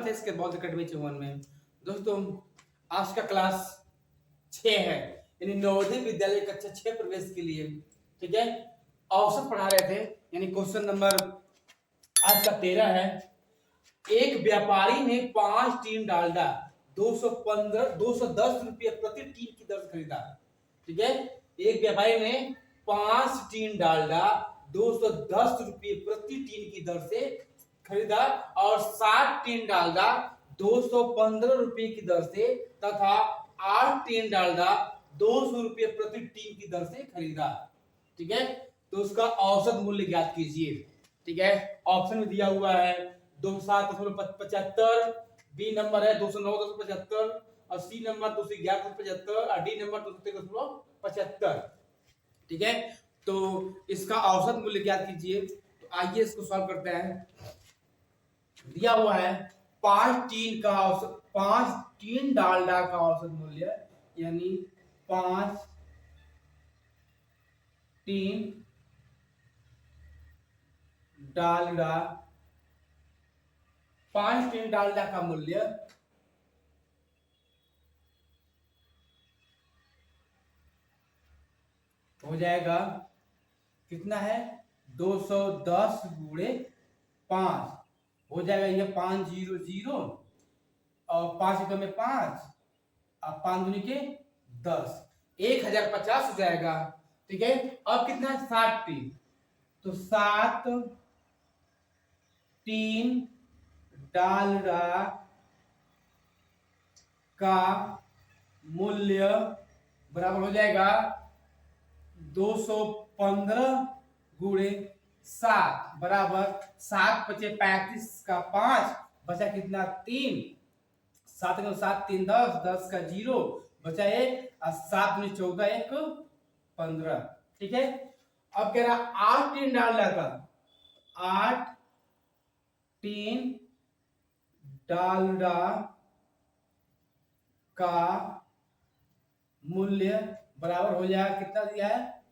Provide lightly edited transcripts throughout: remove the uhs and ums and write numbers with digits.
है इसके बाद अकेडमी चौवन में। दोस्तों आज का क्लास 6 है, यानी नवोदय विद्यालय कक्षा 6 प्रवेश के लिए। ठीक है, औसत पढ़ा रहे थे, यानी क्वेश्चन नंबर आज का 13 है। एक व्यापारी ने 5 टीन डालडा 210 रुपये प्रति टीन की दर से खरीदा। ठीक है, एक व्यापारी ने 5 टीन डालडा 210 रुपये प्रति टीन की दर से खरीदा और 60 टीन डालडा 215 रुपये की दर से तथा 8 टीन डालडा 200 रुपये प्रति टीन की दर से खरीदा। ठीक है, तो उसका औसत मूल्य ज्ञात कीजिए। ठीक है, ऑप्शन में दिया हुआ है 207.75, बी नंबर है 209.75 और सी नंबर 211.75 और डी नंबर 213.75। ठीक है, तो इसका औसत मूल्य ज्ञात कीजिए। तो आइए इसको सॉल्व करते हैं। दिया हुआ है 5 टीन डालडा का औसत मूल्य, यानी 5 टीन डालडा 5 टीन डालडा का मूल्य हो जाएगा, कितना है 210 गुणे 5 हो जाएगा, ये 500 और 5 एकम में 5 और 5 दूनी के 10, 1050 हो जाएगा। ठीक है, अब कितना है 60 टीन, तो 7 टीन डालडा का मूल्य बराबर हो जाएगा 215 गुणे 7 बराबर 7 बचे 35 का 5 बचा कितना 3, 7 का 7 3 10, 10 का 0 बचा 1 और 7 में 14 1 15। ठीक है, अब कह रहा 8 टीन डालडा का 8 टीन डालडा का मूल्य बराबर हो जाएगा, कितना दिया है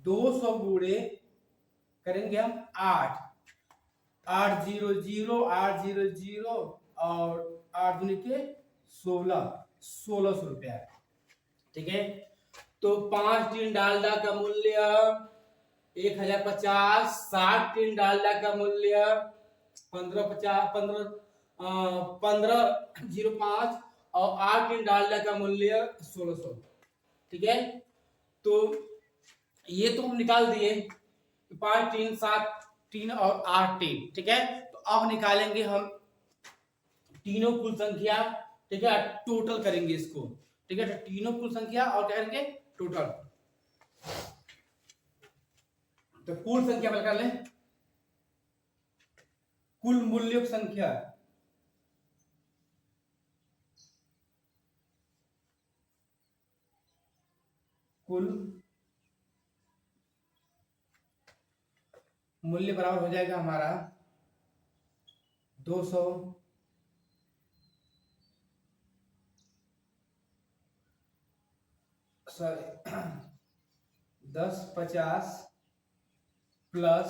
200 गुणे करेंगे हम 8 800 800 और 8 दूनी के 1600 रुपया। ठीक है, तो 5 टीन डालडा का मूल्य 1050, 60 टीन डालडा का मूल्य 1505 और 8 टीन डालडा का मूल्य 1600। ठीक है, तो ये तो हम निकाल दिए 5 टीन 7 टीन और 8 टीन। ठीक है, तो अब निकालेंगे हम तीनों कुल संख्या। ठीक है, टोटल करेंगे इसको। ठीक है, तो तीनों कुल संख्या और क्या करेंगे टोटल। तो कुल संख्या पहले कर लें, कुल मूल्यों की संख्या कुल मूल्य बराबर हो जाएगा हमारा 200 1050 प्लस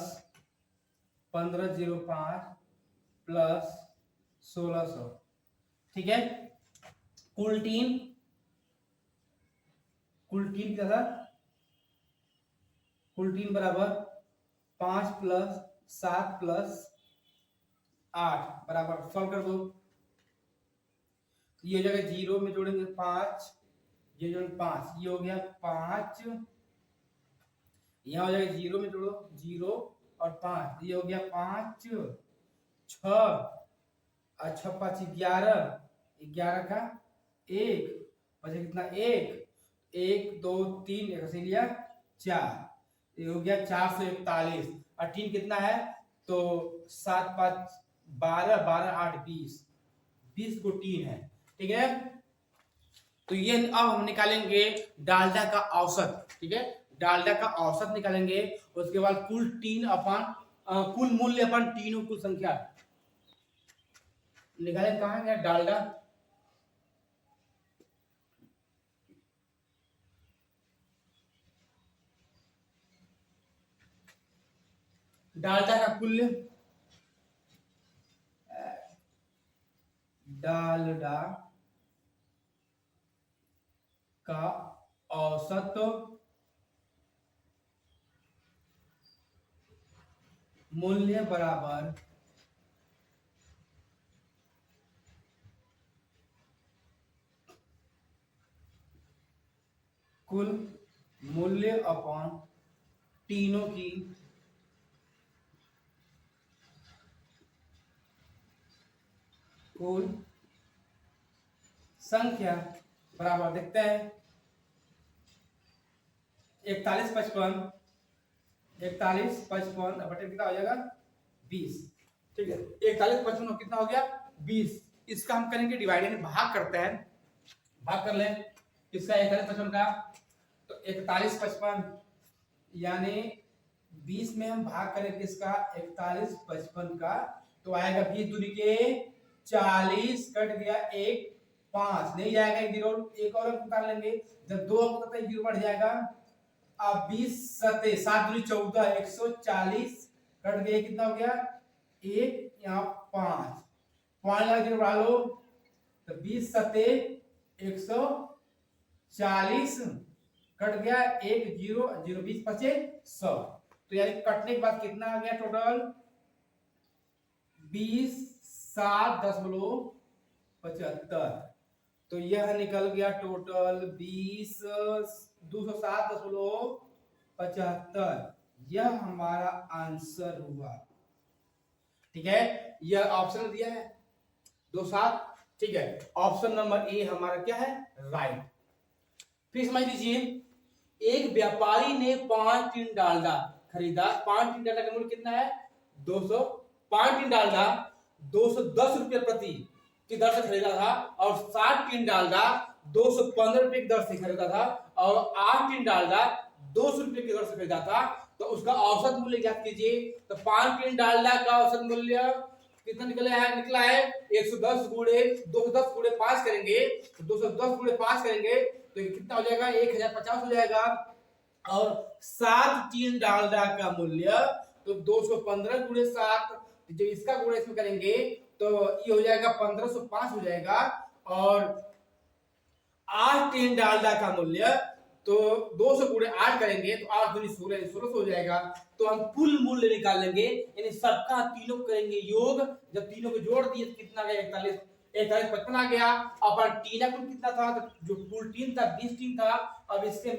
1505 प्लस 1600। ठीक है, कुल टीन क्या था, कुल टीन बराबर 5 प्लस 7 प्लस 8 बराबर, सॉल्व कर दो। ये जगह 0 में जोड़ेंगे 5, ये जोड़ेंगे 5, ये हो गया 5, यहाँ हो जाएगा 0 में जोड़ो 0 और 5, ये हो गया 5 6 और 6 5 11, 11 का 1 बचे कितना 1 1 2 3 एक से लिया 4, ये हो गया 441 और टीन कितना है, तो 7 5 12 12 8 20 को टीन है। ठीक है, तो ये अब हम निकालेंगे डालडा का औसत। ठीक है, डालडा का औसत निकालेंगे, उसके बाद कुल टीन अपन कुल मूल्य अपन तीनों कुल संख्या निकालेंगे। कहाँ है डालडा, डालडा का कुल डालडा का औसत मूल्य बराबर कुल मूल्य अपॉन तीनों की कुल संख्या बराबर, देखते हैं 41 55 बटे कितना हो जाएगा 20। ठीक है, 41 55 कितना हो गया 20। इसका हम करेंगे डिवाइड, यानी भाग करते हैं, भाग कर लें इसका 41 55 का, तो 41 55 यानी 20 में हम भाग करेंगे इसका 41 55 का, तो आएगा 20 दूनी के 40, कट गया 1 5 नहीं जाएगा, एक जीरो, एक और निकाल लेंगे, जब 2 अंक होता है जीरो बढ़ जाएगा। अब 20 सते 7 दूनी 14 140, कट गया कितना हो गया 1, यहाँ 5 5 लगा जीरो बढ़ा लो, तो 20 सते 140, कट गया 1 0 0 20 पचे 100, तो यानी कटने के बाद कितना आ गया टोटल 20 7.75, तो यह निकल गया टोटल 20 207.75, यह हमारा आंसर हुआ। ठीक है, यह ऑप्शन दिया है 27। ठीक है, ऑप्शन नंबर ए हमारा क्या है राइट। फिर समझ लीजिए, एक व्यापारी ने 5 टीन डालडा खरीदा, 5 टीन डालडा का मूल्य कितना है 200, 5 टीन डालडा 210 रुपये प्रति की दर से खरीदा था, और 60 टीन डालडा 215 रुपये की दर से खरीदा था, और 8 टीन डालडा 200 रुपये की दर से खरीदा था, तो उसका औसत मूल्य ज्ञात कीजिए। तो 5 टीन डालडा का औसत मूल्य कितना निकला है 110 गुणे 210 गुणे 5 करेंगे, तो 210 गुणे 5 करेंगे तो कितना हो जाएगा 1050 हो जाएगा, और 7 टीन डालडा का मूल्य तो 215 गुणे 7, जब इसका गुणा इसमें करेंगे तो ये हो जाएगा 1505 हो जाएगा, और 8 टीन डालडा का मूल्य तो 200 गुणे 8 करेंगे तो 8 दूनी 16 1600 हो जाएगा। तो हम कुल मूल्य निकाल लेंगे, यानी सबका तीनों करेंगे योग, जब तीनों को जोड़ दिए तो कितना आ गया 41 55 आ गया। अपन टीना कुल कितना था, तो जो कुल टीन था 20 टीन था, अब इससे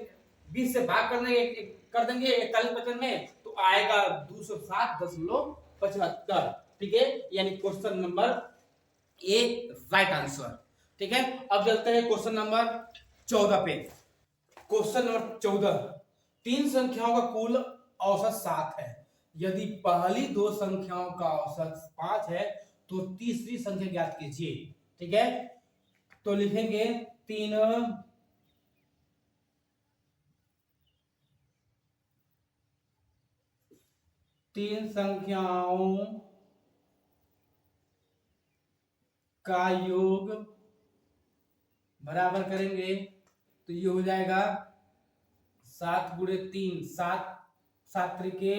20 से भाग कर देंगे 41 55 में, तो आएगा 207.75। ठीक है, यानी question number A right answer. ठीक है, अब चलते हैं क्वेश्चन नंबर 14 पे। क्वेश्चन नंबर 14, तीन संख्याओं का कुल औसत 7 है, यदि पहली दो संख्याओं का औसत 5 है तो तीसरी संख्या ज्ञात कीजिए। ठीक है, तो लिखेंगे तीन संख्याओं का योग बराबर करेंगे, तो ये हो जाएगा 7 गुणे 3 7 7 त्रिके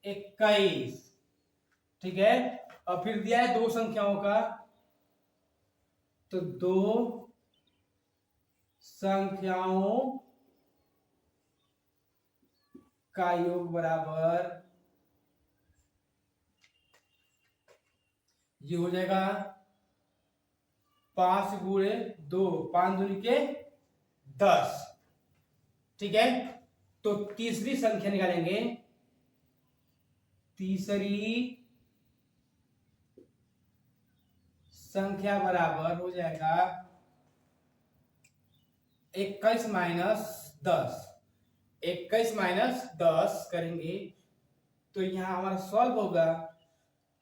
21। ठीक है, और फिर दिया है दो संख्याओं का, तो दो संख्याओं का योग बराबर ये हो जाएगा 5 गुणे 2 5 दूनी के 10। ठीक है, तो तीसरी संख्या निकालेंगे, तीसरी संख्या बराबर हो जाएगा 21 माइनस 10। 21 माइनस 10 करेंगे तो यहां हमारा सॉल्व होगा,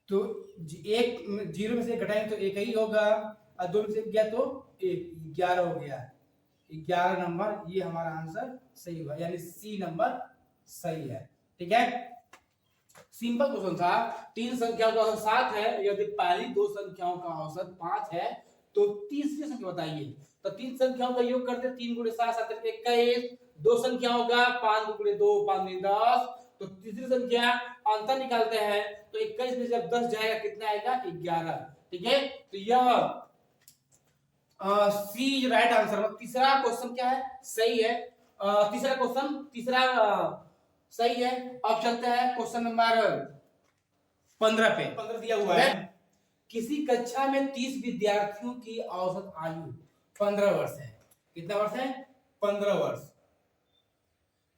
तो एक जीरो में से घटाएंगे तो एक ही होगा, और दो में से गया तो 11 हो गया, 11 नंबर ये हमारा आंसर सही हुआ, यानी सी नंबर सही है। ठीक है, सिंपल क्वेश्चन था, तीन संख्याओं का औसत 7 है, यदि पहली दो संख्याओं का औसत 5 है तो तीसरी संख्या बताइए। तो तीन संख्याओं का योग करते 3 गुणे 7 7 21, दो संख्याओं का 5 गुणे 2 5 10, तो तीसरी संख्या अंतर निकालते हैं, तो 21 में जब 10 जाएगा कितना आएगा 11। ठीक है, तो यह सी इज राइट आंसर। तीसरा क्वेश्चन क्या है, सही है। तीसरा क्वेश्चन, सही है। अब चलते हैं क्वेश्चन नंबर 15 पे। 15 दिया हुआ है, किसी कक्षा में 30 विद्यार्थियों की औसत आयु 15 वर्ष है। कितना वर्ष है? 15 वर्ष।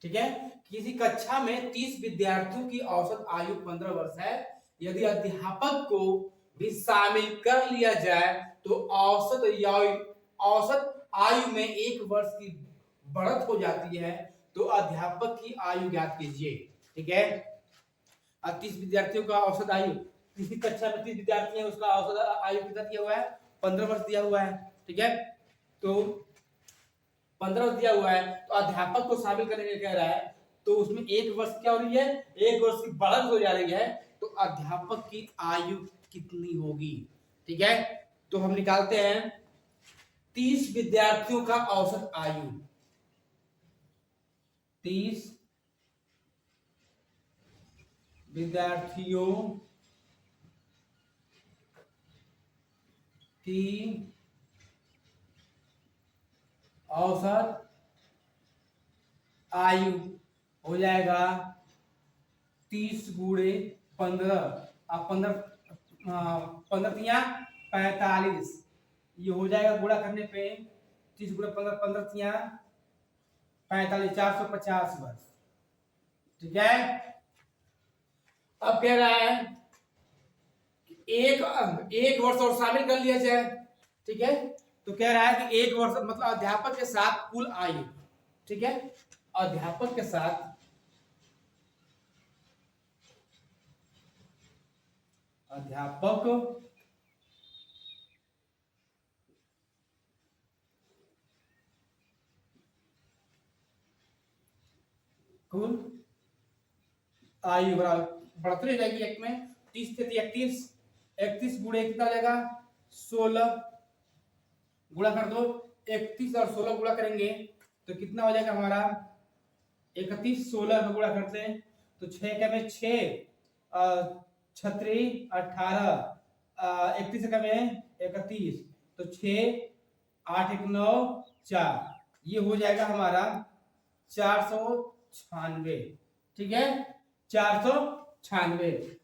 ठीक है, किसी कक्षा में 30 विद्यार्थियों की औसत आयु 15 वर्ष है। यदि अध्यापक को भी शामिल कर लिया जाए तो औसत आयु में 1 वर्ष की बढ़त हो जाती है। तो अध्यापक की आयु ज्ञात कीजिए। ठीक है, 30 विद्यार्थियों का औसत आयु, किसी कक्षा में 30 विद्यार्थी हैं, उसका औसत आयु कितना दिया हुआ है? 15 वर्ष दिया हुआ है। ठीक है, तो 15 वर्ष दिया हुआ है, तो अध्यापक को शामिल करने के कह रहा है, तो उसमें 1 वर्ष क्या हो रही है? 1 वर्ष की बढ़त हो जा रही है। तो अध्यापक की आयु कितनी होगी? ठीक है, तो हम निकालते हैं 30 विद्यार्थियों का औसत आयु। 30 विद्यार्थियों की औसत आयु हो जाएगा 30 गुणे 15। अब 15 तिया 45, ये हो जाएगा गुणा करने पे 30 गुणे 15, 15 तिया 45, 450 वर्ष। ठीक है, अब कह रहा है एक वर्ष और शामिल कर लिया जाए। ठीक है, तो कह रहा है कि 1 वर्ष मतलब अध्यापक के साथ कुल आयु। ठीक है, अध्यापक के साथ कुल आयु बढ़ती रह जाएगी। एक में 30 से 31, 31 गुणे कितना हो जाएगा? 16, गुणा कर दो। 31 और 16 गुणा करेंगे तो कितना हो जाएगा हमारा? 31 16 में गुणा करते हैं तो 6 का में 6, 36 18, 31 का में 31, तो 6 8 1 9 4, ये हो जाएगा हमारा 496। ठीक है, 496।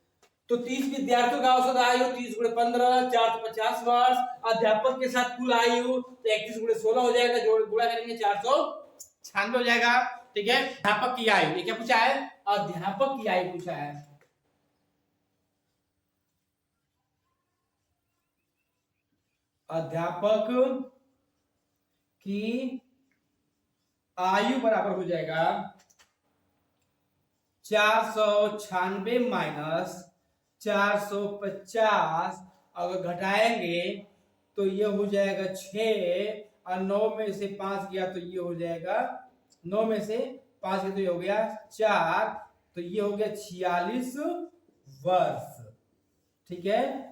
तो 30 विद्यार्थियों का औसत आयु 30 गुणे 15, 450 वर्ष। अध्यापक के साथ कुल आयु तो 31 गुणे 16 हो जाएगा, जोड़ गुणा करेंगे 496 हो जाएगा। ठीक है, अध्यापक की आयु, ये क्या पूछा है? अध्यापक की आयु पूछा है। अध्यापक की आयु बराबर हो जाएगा 496 माइनस 450, अगर घटाएंगे तो ये हो जाएगा 6 और 9 में से 5 गया तो ये हो जाएगा 9 में से 5 गया तो ये हो गया 4, तो ये हो गया 46 वर्ष। ठीक है,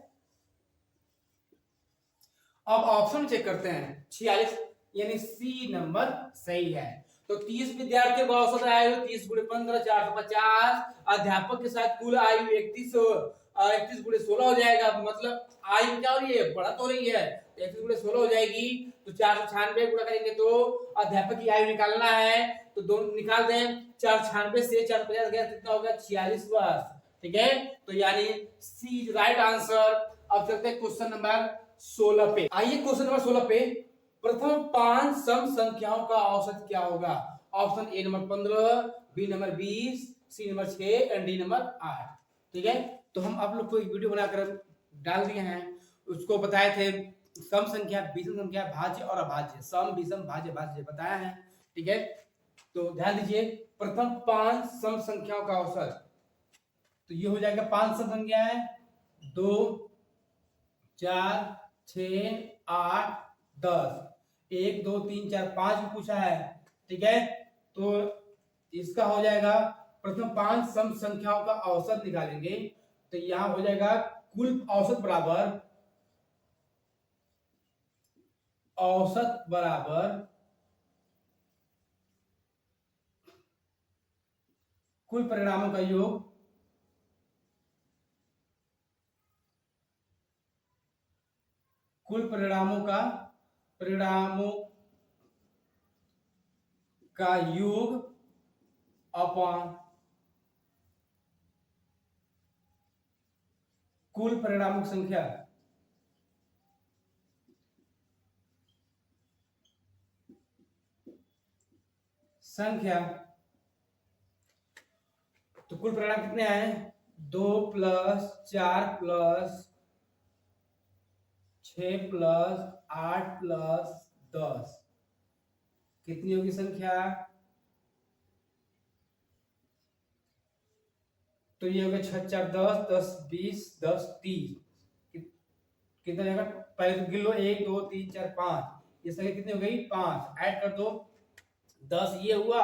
अब ऑप्शन चेक करते हैं। 46 यानी सी नंबर सही है। तो 30 विद्यार्थियों का औसत आयु 30 गुणे 15 450, अध्यापक के साथ कुल आयु 31 गुणे 16 हो जाएगा। मतलब आयु क्या हो रही है? बढ़त हो रही है। 31 गुणे 16 हो जाएगी तो 496 गुणा करेंगे तो अध्यापक की आयु निकालना है, तो दोनों निकाल दें। 496 से 450 गया कितना होगा? 46 वर्ष। ठीक है, तो यानी सी इज राइट आंसर। अब चलते हैं क्वेश्चन नंबर 16 पे। आइए क्वेश्चन नंबर 16 पे, प्रथम 5 सम संख्याओं का औसत क्या होगा? Option A number 15, B number 20, C number 6 and D number 8। ठीक है, तो हम आप लोग को एक वीडियो बनाकर डाल दिए हैं, उसको बताए थे सम संख्या, विषम संख्या, भाज्य और अभाज्य, सम विषम भाज्य भाज्य बताया है। ठीक है, तो ध्यान दीजिए, प्रथम 5 सम संख्याओं का औसत, तो ये हो जाएगा 5 सम संख्याएं 2 4 6 8 10, 1 2 3 4 5 भी पूछा है। ठीक है, तो इसका हो जाएगा प्रथम 5 सम संख्याओं का औसत निकालेंगे, तो यहां हो जाएगा कुल औसत बराबर कुल परिणामों का योग, कुल परिणामों का परिणामों का योग अपॉन कुल परिणामों की संख्या। तो कुल परिणाम कितने आए? 2 प्लस 4 प्लस 6 प्लस 8 प्लस 10 कितनी होगी संख्या? तो ये हो गया 6 4 10 10 20 10 30 कितना जाएगा? पहले गिन लो 1 2 3 4 5 ये संख्या कितनी हो गई? 5 ऐड कर दो 10 ये हुआ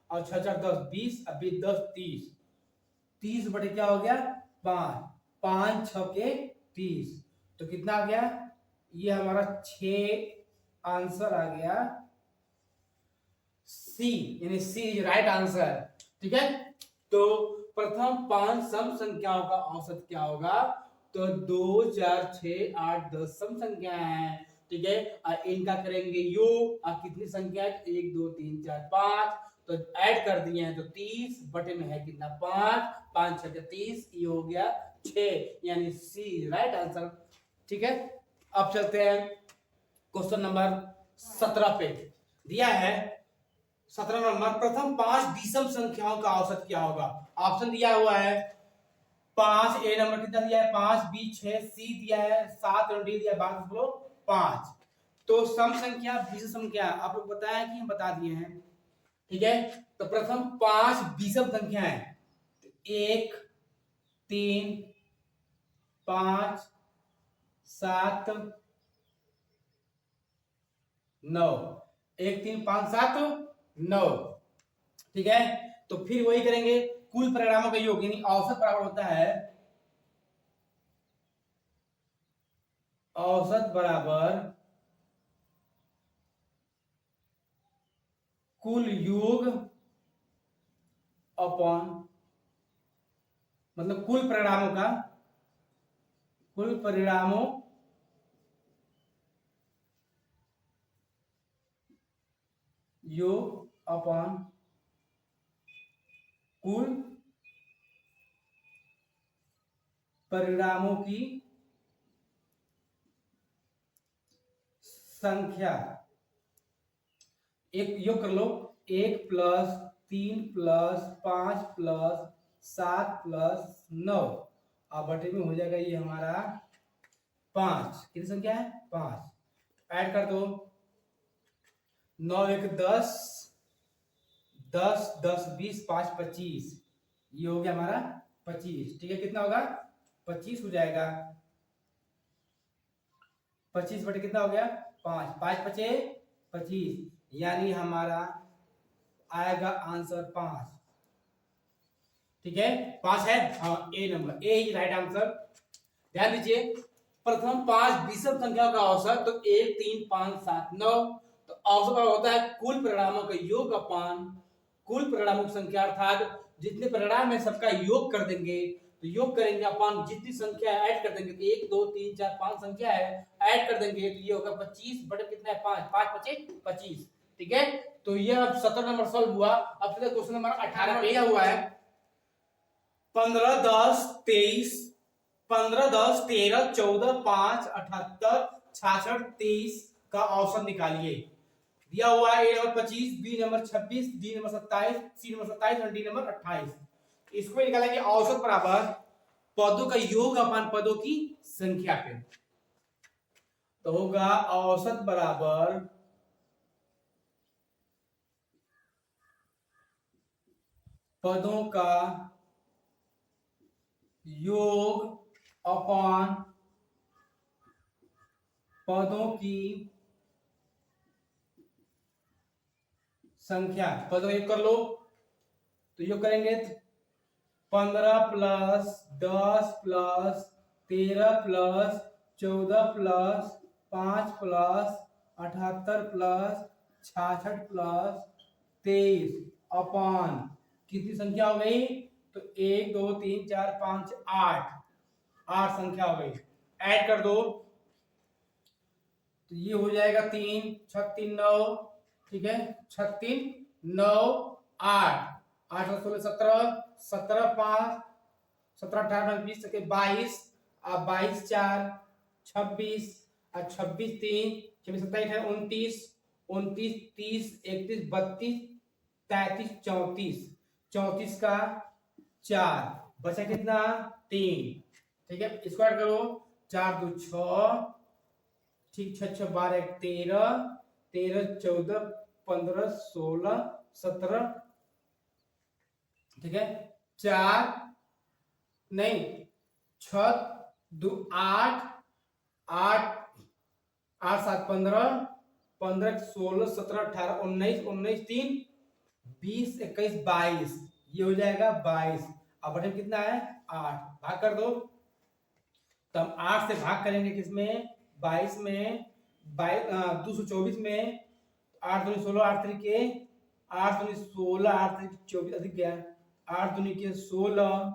और 6 4 10 20 अभी 10 30 30 बटे क्या हो गया? 5 5 6 के 30 तो कितना आ गया? ये हमारा 6 आंसर आ गया सी, यानी सी इज राइट आंसर। ठीक है, तो प्रथम 5 सम संख्याओं का औसत क्या होगा? तो 2 4 6 8 10 सम संख्या है। ठीक है, और इनका करेंगे योग। कितनी संख्या है? 1 2 3 4 5 तो ऐड कर दिए हैं तो 30 बटे में है कितना? 5 5 6 30 ये हो गया 6, यानी सी राइट आंसर। ठीक है, अब चलते हैं क्वेश्चन नंबर 17 पे। दिया है 17 नंबर, प्रथम 5 विषम संख्याओं का औसत क्या होगा? ऑप्शन दिया हुआ है 5, ए नंबर कितना दिया है? 5, बी 6, सी दिया है 7 और डी दिया है 12 बोलो 5। तो सम संख्या विषम संख्या आप लोग बताया कि हम बता दिए हैं। ठीक है, तो प्रथम 5 विषम संख्या है 1 3 5 7 9 1 3 5 7 9। ठीक है, तो फिर वही करेंगे कुल परिणामों का योग, यानी औसत बराबर होता है औसत बराबर कुल योग अपॉन मतलब कुल परिणामों योग अपॉन कुल परिणामों की संख्या। एक योग कर लो 1 प्लस 3 प्लस 5 प्लस 7 प्लस 9 अब बटे में हो जाएगा ये हमारा 5। कितनी संख्या है? 5 ऐड कर दो 9 1 10 10 10 20 5 25 ये हो गया हमारा 25। ठीक है, कितना होगा? 25 हो जाएगा। 25 बटे कितना हो गया? 5 5 पचे 25, यानी हमारा आएगा आंसर 5। ठीक है, 5 है। हाँ, ए नंबर ए ही राइट आंसर। ध्यान दीजिए, प्रथम 5 विषम संख्याओं का औसत तो 1 3 5 7 9 तो औसत होता है कुल परिणामों का योग अपान कुल परिणामों की संख्या, अर्थात जितने परिणाम है सबका योग कर देंगे। तो योग करेंगे अपान जितनी संख्या है ऐड कर देंगे, तो 1 2 3 4 5 संख्या है ऐड कर देंगे तो ये होगा 25 बटे कितना है? 5 5 पचे 25। ठीक है, तो ये अब 17 नंबर सॉल्व हुआ। अब क्वेश्चन नंबर 18 पे हुआ है 15 10 23 15 10 13 14 5 78 66 23 का औसत निकालिए। दिया हुआ है A number 25, B number 26, D number 27, C number 27 और डी नंबर 28। इसको निकालेंगे औसत बराबर पदों का योग अपान पदों की संख्या पे। तो होगा औसत बराबर पदों का योग अपान पदों की संख्या। पदों योग कर लो तो योग करेंगे 15 plus 10 plus 13 plus 14 plus 5 plus 78 plus 66 plus 23 अपान कितनी संख्या हो गई? तो 1 2 3 4 5 8 संख्या हो गई। ऐड कर दो तो ये हो जाएगा 3 6 3 9, ठीक है, 6 3 9 8, 8 और 16 17, 17 5 17 18 20 तक 22, अब 22 4 26, और 26 3 26 27 है 29 29 30 31 32 33 34, 34 का 4, बचा कितना 3, ठीक है, इसको ऐड करो 4 2 6, ठीक 6 6 12 13 13 14 15 16 17, ठीक है, 4 नहीं 6 2 8 8 8 7 15 15 16 17 18 19 19 3 20 21 22, ये हो जाएगा 22। अब बटन कितना है 8, भाग कर दो, तो हम 8 से भाग करेंगे किसमें 22 में, 224 में, 8 दूनी 16 8 तरीके 8 दूनी 16 8 तरीके 24 अधिक गया, 8 दूनी के 16,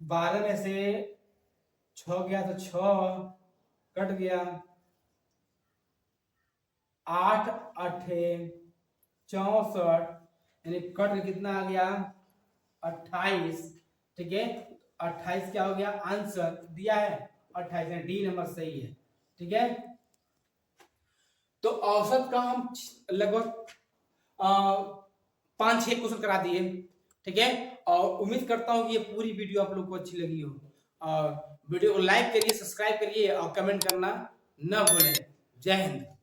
12 में से 6 गया तो 6 कट गया, 8 8 64, यानी कट के कितना आ गया 28, ठीक है, 28 क्या हो गया आंसर दिया है 28, डी नंबर सही है, ठीक है। तो औसत का हम लगभग 5-6 क्वेश्चन करा दिए, ठीक है, और उम्मीद करता हूं कि ये पूरी वीडियो आप लोग को अच्छी लगी हो, और वीडियो को लाइक करिए, सब्सक्राइब करिए और कमेंट करना न भूलें। जय हिंद।